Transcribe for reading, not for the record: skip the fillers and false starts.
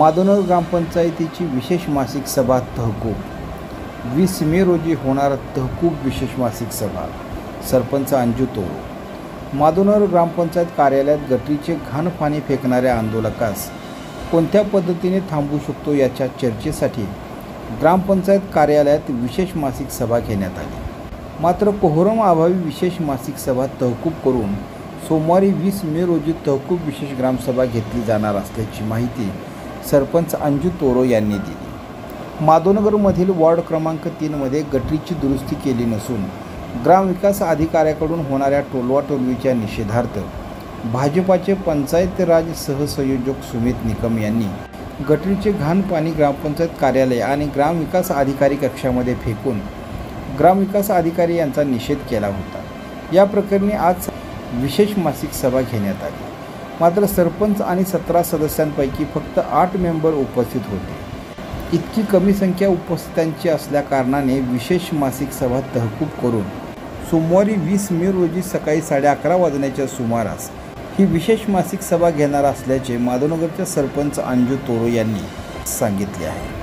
माधवनगर ग्रामपंचायतीची विशेष मासिक सभा तहकूब 20 मे रोजी होणार तहकूब विशेष मासिक सभा। सरपंच अंजू तोरो। माधवनगर ग्रामपंचायत कार्यालयात गटरीचे घाण पाणी फेकणाऱ्या आंदोलकास कोणत्या पद्धतीने थांबवू शकतो याच्या चर्चेसाठी ग्रामपंचायत कार्यालयात विशेष मासिक सभा घेण्यात आली। मात्र कोहरम अभावी विशेष मासिक सभा तहकूब करून सोमवारी 20 मे रोजी तहकूब विशेष ग्रामसभा घेतली जाणार असल्याची माहिती सरपंच अंजू तोरो यांनी दिली। माधवनगरमधील वॉर्ड क्रमांक 3 मध्ये गटरीची दुरुस्ती केली नसून ग्रामविकास अधिकाऱ्याकडून होणाऱ्या टोलवाटोलवीच्या निषेधार्थ भाजपाचे पंचायत राज सहसंयोजक सुमित निकम यांनी गटरीचे घाण पाणी ग्रामपंचायत कार्यालय आणि ग्रामविकास अधिकारी कक्षामध्ये फेकून ग्रामविकास अधिकारी यांचा निषेध केला होता। या प्रकरणी आज विशेष मासिक सभा घेण्यात आली। मात्र सरपंच आणि 17 सदस्यांपैकी फक्त 8 मेंबर उपस्थित होते। इतकी कमी संख्या उपस्थितांची असल्याकारणाने विशेष मासिक सभा तहकूब करून सोमवारी 20 मे रोजी सकाळी 11:30 वाजण्याच्या सुमारास ही विशेष मासिक सभा घेणार असल्याचे माधवनगरच्या सरपंच अंजू तोरो यांनी सांगितले आहे।